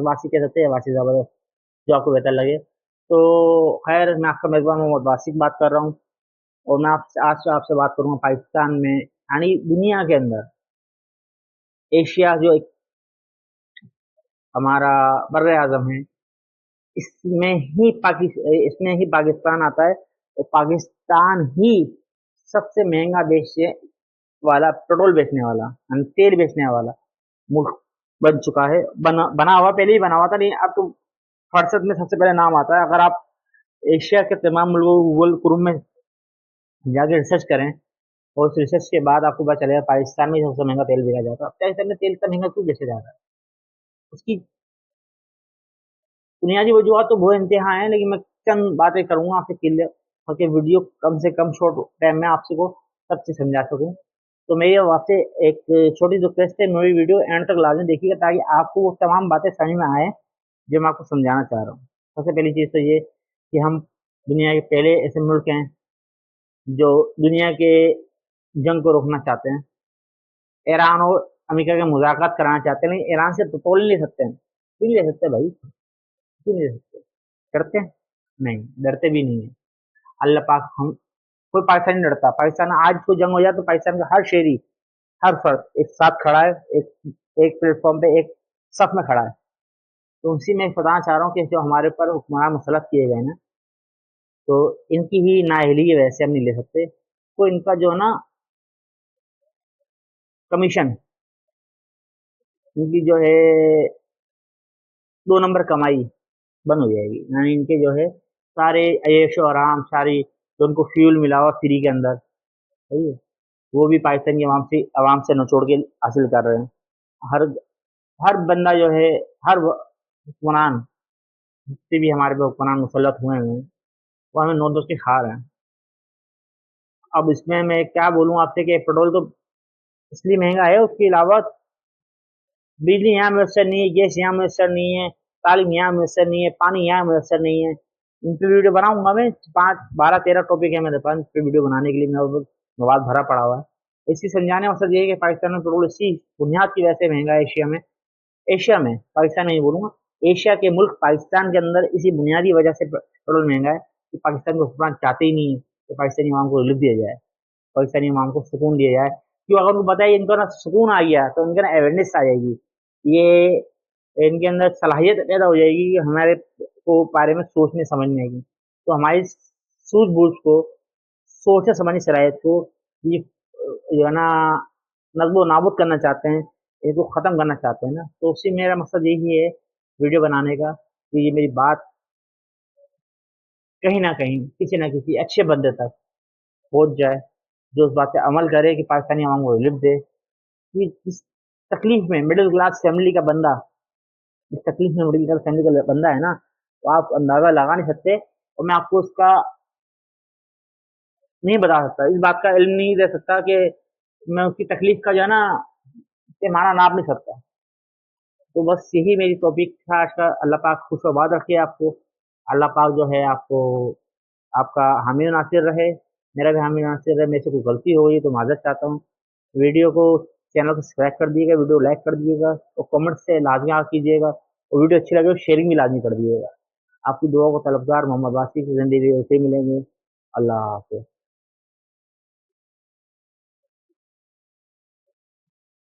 वासी कह सकते हैं, वासी ज़बरदस्त, जो आपको बेहतर लगे। तो खैर, मैं आपका मेज़बान मोहम्मद वासिक बात कर रहा हूँ, और मैं आपसे बात करूँगा पाकिस्तान में, यानी दुनिया के अंदर, एशिया जो एक हमारा बर्र आज़म है, इसमें ही पाकिस्तान आता है, और पाकिस्तान ही सबसे महंगा वाला पेट्रोल बेचने वाला, यानी तेल बेचने वाला मुल्क बन चुका है। बना हुआ, पहले ही बना हुआ था, नहीं अब तो फहरिस्त में सबसे पहले नाम आता है। अगर आप एशिया के तमाम मुल्कों को गूगल क्रोम में जाके रिसर्च करें, और उस रिसर्च के बाद आपको पता चलेगा पाकिस्तान में सबसे महंगा तेल बिका जाता है। अब पाकिस्तान में तेल इतना महंगा क्यों बेचा जा रहा है? उसकी बुनियादी वजूहत तो बहुत इंतहा है, लेकिन मैं चंद बातें करूंगा आपसे क्लियर, ताकि वीडियो कम से कम शॉर्ट टाइम में आपसे को सब चीज समझा सकूं। तो मेरी आपसे एक छोटी रिक्वेस्ट है, मेरी वीडियो एंड तक लाजमी देखिएगा, ताकि आपको वो तमाम बातें समझ में आए जो मैं आपको समझाना चाह रहा हूँ। सबसे पहली चीज़ तो ये कि हम दुनिया के पहले ऐसे मुल्क हैं जो दुनिया के जंग को रोकना चाहते हैं। ईरान और अमेरिका के मुज़ाकरात कराना चाहते हैं, लेकिन ईरान से पेट्रोल नहीं ले सकते हैं। क्यों नहीं ले सकते भाई? क्यों नहीं ले सकते? डरते हैं? नहीं, डरते भी नहीं है। अल्लाह पाक हम कोई पाकिस्तानी नहीं डरता। पाकिस्तान आज कोई जंग हो जाए तो पाकिस्तान का हर शहरी, हर फर्द एक साथ खड़ा है, एक एक प्लेटफॉर्म पे एक सफ में खड़ा है। तो उसी में बताना चाह रहा हूँ कि जो हमारे ऊपर हुक्मरान मुसल्लत किए गए ना, तो इनकी ही नाअहली की वजह से हम नहीं ले सकते। तो इनका जो है ना कमीशन, इनकी जो है 2 नंबर कमाई बंद हो जाएगी। यानी इनके जो है सारे ऐशो आराम, सारी जो उनको फ्यूल मिला हुआ फ्री के अंदर, सही है, वो भी पाकिस्तान की आवाम से निचोड़ के हासिल कर रहे हैं। हर हर बंदा जो है, हर हुक्मरान जितने भी हमारे पे हुक्मरान मुसल्लत हुए हैं, वो हमें नोट के खा रहे हैं। अब इसमें मैं क्या बोलूँ आपसे कि पेट्रोल तो इसलिए महंगा है, उसके अलावा बिजली यहाँ मैसर नहीं है, गैस यहाँ मैसर नहीं है, तालीम यहाँ मैसर नहीं है, पानी यहाँ मैसर नहीं है। इन पे वीडियो बनाऊंगा मैं, 5, 12, 13 टॉपिक है मेरे पास इस पे वीडियो बनाने के लिए, मेरा मोबाइल भरा पड़ा हुआ है। इसी समझाने का मकसद ये है कि पाकिस्तान में पेट्रोल इसी बुनियाद की वजह से महंगा है। एशिया में, पाकिस्तान में नहीं बोलूंगा, एशिया के मुल्क पाकिस्तान के अंदर इसी बुनियादी वजह से पेट्रोल महंगा है कि पाकिस्तान के हुक्मरान चाहते ही नहीं है कि पाकिस्तानी अवाम को रिलीफ दिया जाए, पाकिस्तानी अवाम को सुकून दिया जाए। क्यों? अगर उनको पता है इनको ना सुकून आ गया तो इनके ना अवेयरनेस आ जाएगी, ये इनके अंदर सलाहियत पैदा हो जाएगी कि हमारे को बारे में सोचने समझने की। तो हमारी सूझबूझ को, सोचने समझने सलाहियत को ये जो है ना नस्बो नाबूद करना चाहते हैं, इनको ख़त्म करना चाहते हैं ना। तो उसी मेरा मकसद यही है वीडियो बनाने का, कि ये मेरी बात कहीं ना कहीं किसी न किसी अच्छे बंदे तक पहुंच जाए, जो उस बात पे अमल करे कि पाकिस्तानी अवाम को रिलीफ दे। कि इस तकलीफ में मिडिल क्लास फैमिली का बंदा, इस तकलीफ में मिडिल क्लास फैमिली का बंदा है ना, तो आप अंदाजा लगा नहीं सकते, और मैं आपको उसका नहीं बता सकता, इस बात का इल्म नहीं दे सकता कि मैं उसकी तकलीफ का जो है ना पैमाना नाप नहीं सकता। तो बस यही मेरी टॉपिक था आज का। अल्लाह पाक खुश आबाद रखे आपको। अल्लाह पाक जो है आपको, आपका हामी नासिर रहे, मेरा भी हामी नासिर रहे। मेरे से कोई गलती हो गई तो माजरत चाहता हूँ। वीडियो को, चैनल को सब्सक्राइब कर दिएगा, वीडियो लाइक कर दिएगा, और कमेंट से लाजमी आप कीजिएगा, और वीडियो अच्छी लगे तो शेयरिंग भी लाजमी कर दिएगा। आपकी दुआ को तलबगार मोहम्मद वासिक की ज़िंदगी ऐसे ही मिलेंगे। अल्लाह हाफ़िज़।